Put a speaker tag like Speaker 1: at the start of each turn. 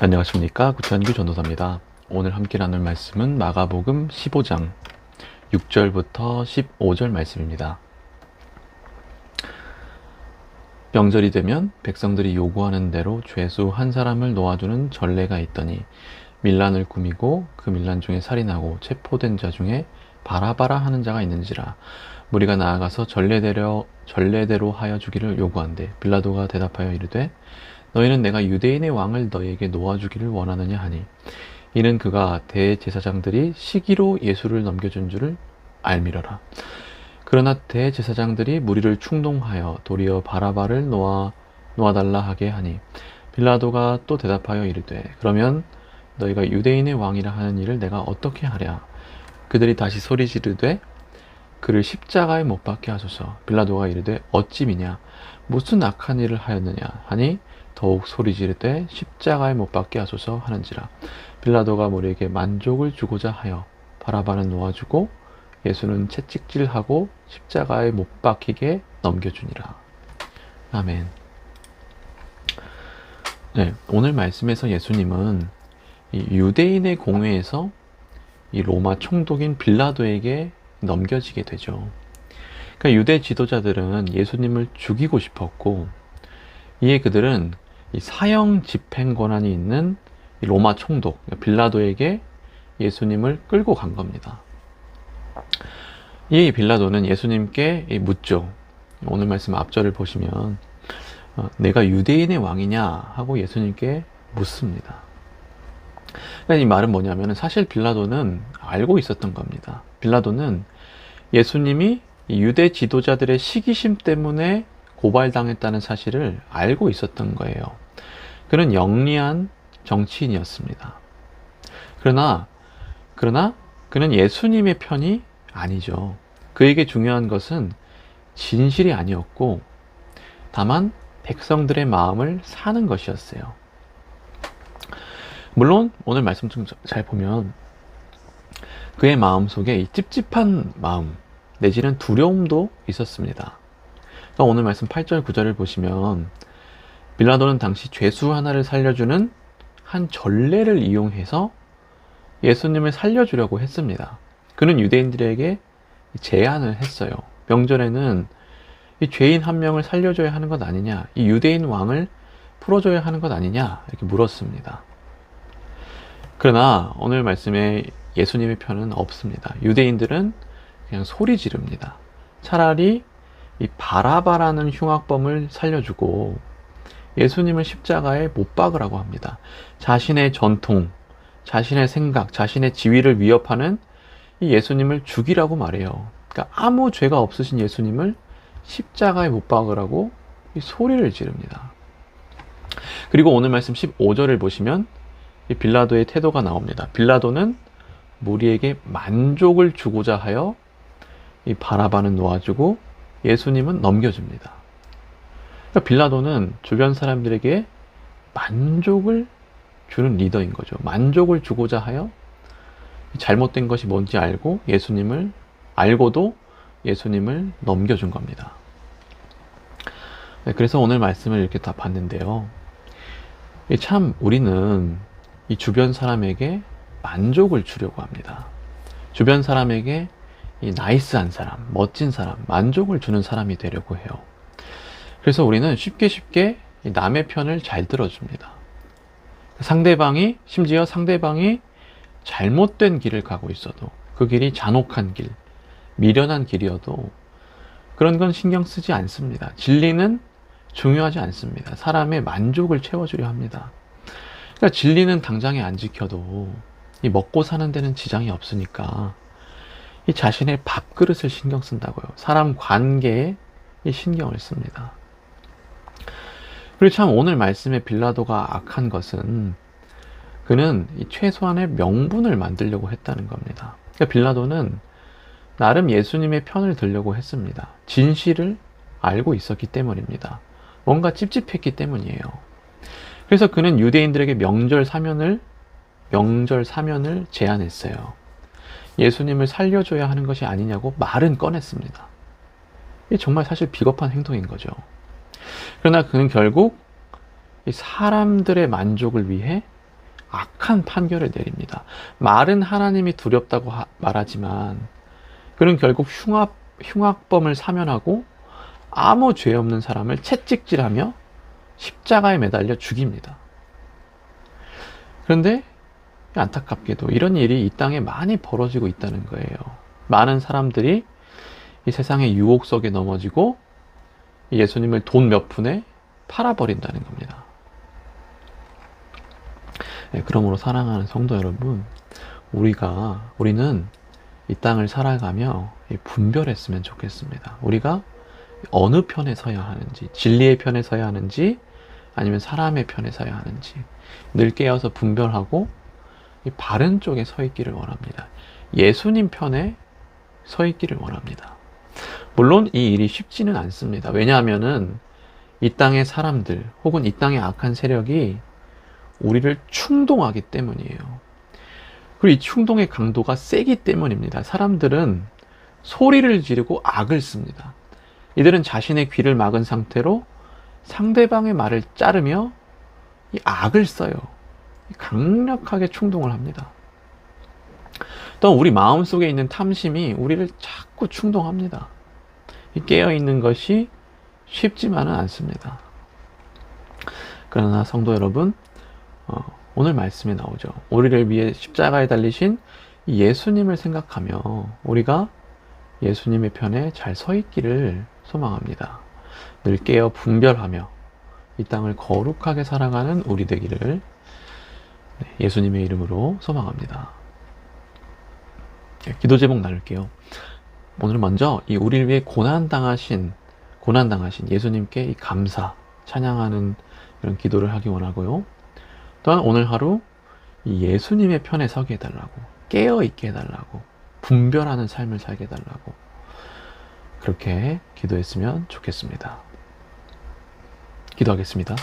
Speaker 1: 안녕하십니까, 구천규 전도사입니다. 오늘 함께 나눌 말씀은 마가복음 15장 6절부터 15절 말씀입니다. 명절이 되면 백성들이 요구하는 대로 죄수 한 사람을 놓아주는 전례가 있더니 밀란을 꾸미고 그 밀란 중에 살인하고 체포된 자 중에 바라바라 하는 자가 있는지라. 무리가 나아가서 전례대로 하여 주기를 요구한대. 빌라도가 대답하여 이르되 너희는 내가 유대인의 왕을 너희에게 놓아주기를 원하느냐 하니, 이는 그가 대제사장들이 시기로 예수를 넘겨준 줄을 알미러라. 그러나 대제사장들이 무리를 충동하여 도리어 바라바를 놓아달라 하게 하니, 빌라도가 또 대답하여 이르되 그러면 너희가 유대인의 왕이라 하는 일을 내가 어떻게 하랴. 그들이 다시 소리 지르되 그를 십자가에 못 박게 하소서. 빌라도가 이르되 어찌 미냐, 무슨 악한 일을 하였느냐 하니 더욱 소리 지르되 십자가에 못 박게 하소서 하는지라. 빌라도가 무리에게 만족을 주고자 하여 바라바는 놓아주고 예수는 채찍질하고 십자가에 못 박히게 넘겨주니라. 아멘. 네, 오늘 말씀에서 예수님은 이 유대인의 공회에서 이 로마 총독인 빌라도에게 넘겨지게 되죠. 그러니까 유대 지도자들은 예수님을 죽이고 싶었고, 이에 그들은 이 사형 집행 권한이 있는 이 로마 총독 빌라도에게 예수님을 끌고 간 겁니다. 이 빌라도는 예수님께 묻죠. 오늘 말씀 앞절을 보시면 내가 유대인의 왕이냐 하고 예수님께 묻습니다. 그러니까 이 말은 뭐냐면 사실 빌라도는 알고 있었던 겁니다. 빌라도는 예수님이 유대 지도자들의 시기심 때문에 고발당했다는 사실을 알고 있었던 거예요. 그는 영리한 정치인이었습니다. 그러나 그는 예수님의 편이 아니죠. 그에게 중요한 것은 진실이 아니었고 다만 백성들의 마음을 사는 것이었어요. 물론 오늘 말씀 좀 잘 보면 그의 마음속에 이 찝찝한 마음 내지는 두려움도 있었습니다. 오늘 말씀 8절 9절을 보시면 빌라도는 당시 죄수 하나를 살려주는 한 전례를 이용해서 예수님을 살려주려고 했습니다. 그는 유대인들에게 제안을 했어요. 명절에는 이 죄인 한 명을 살려줘야 하는 것 아니냐, 이 유대인 왕을 풀어줘야 하는 것 아니냐, 이렇게 물었습니다. 그러나 오늘 말씀에 예수님의 편은 없습니다. 유대인들은 그냥 소리 지릅니다. 차라리 이 바라바라는 흉악범을 살려주고 예수님을 십자가에 못 박으라고 합니다. 자신의 전통, 자신의 생각, 자신의 지위를 위협하는 이 예수님을 죽이라고 말해요. 그러니까 아무 죄가 없으신 예수님을 십자가에 못 박으라고 이 소리를 지릅니다. 그리고 오늘 말씀 15절을 보시면 이 빌라도의 태도가 나옵니다. 빌라도는 무리에게 만족을 주고자 하여 이 바라바는 놓아주고 예수님은 넘겨줍니다. 그러니까 빌라도는 주변 사람들에게 만족을 주는 리더인 거죠. 만족을 주고자 하여 잘못된 것이 뭔지 알고도 예수님을 넘겨준 겁니다. 그래서 오늘 말씀을 이렇게 다 봤는데요. 참 우리는 이 주변 사람에게 만족을 주려고 합니다. 주변 사람에게 이 나이스한 사람, 멋진 사람, 만족을 주는 사람이 되려고 해요. 그래서 우리는 쉽게 남의 편을 잘 들어줍니다. 심지어 상대방이 잘못된 길을 가고 있어도, 그 길이 잔혹한 길, 미련한 길이어도 그런 건 신경 쓰지 않습니다. 진리는 중요하지 않습니다. 사람의 만족을 채워주려 합니다. 그러니까 진리는 당장에 안 지켜도 이 먹고 사는 데는 지장이 없으니까 이 자신의 밥그릇을 신경 쓴다고요. 사람 관계에 이 신경을 씁니다. 그리고 참 오늘 말씀에 빌라도가 악한 것은 그는 이 최소한의 명분을 만들려고 했다는 겁니다. 그러니까 빌라도는 나름 예수님의 편을 들려고 했습니다. 진실을 알고 있었기 때문입니다. 뭔가 찝찝했기 때문이에요. 그래서 그는 유대인들에게 명절 사면을 제안했어요. 예수님을 살려줘야 하는 것이 아니냐고 말은 꺼냈습니다. 이게 정말 사실 비겁한 행동인 거죠. 그러나 그는 결국 이 사람들의 만족을 위해 악한 판결을 내립니다. 말은 하나님이 두렵다고 말하지만 그는 결국 흉악범을 사면하고 아무 죄 없는 사람을 채찍질하며 십자가에 매달려 죽입니다. 그런데 안타깝게도 이런 일이 이 땅에 많이 벌어지고 있다는 거예요. 많은 사람들이 이 세상의 유혹 속에 넘어지고 예수님을 돈 몇 푼에 팔아버린다는 겁니다. 네, 그러므로 사랑하는 성도 여러분, 우리는 이 땅을 살아가며 분별했으면 좋겠습니다. 우리가 어느 편에 서야 하는지, 진리의 편에 서야 하는지, 아니면 사람의 편에 서야 하는지 늘 깨어서 분별하고 이 바른 쪽에 서 있기를 원합니다. 예수님 편에 서 있기를 원합니다. 물론 이 일이 쉽지는 않습니다. 왜냐하면은 이 땅의 사람들 혹은 이 땅의 악한 세력이 우리를 충동하기 때문이에요. 그리고 이 충동의 강도가 세기 때문입니다. 사람들은 소리를 지르고 악을 씁니다. 이들은 자신의 귀를 막은 상태로 상대방의 말을 자르며 이 악을 써요. 강력하게 충동을 합니다. 또 우리 마음속에 있는 탐심이 우리를 자꾸 충동합니다. 깨어있는 것이 쉽지만은 않습니다. 그러나 성도 여러분, 오늘 말씀에 나오죠. 우리를 위해 십자가에 달리신 예수님을 생각하며 우리가 예수님의 편에 잘 서 있기를 소망합니다. 늘 깨어 분별하며 이 땅을 거룩하게 살아가는 우리 되기를 예수님의 이름으로 소망합니다. 기도 제목 나눌게요. 오늘 먼저 이 우리를 위해 고난당하신 예수님께 이 감사, 찬양하는 이런 기도를 하기 원하고요. 또한 오늘 하루 이 예수님의 편에 서게 해달라고, 깨어있게 해달라고, 분별하는 삶을 살게 해달라고 그렇게 기도했으면 좋겠습니다. 기도하겠습니다.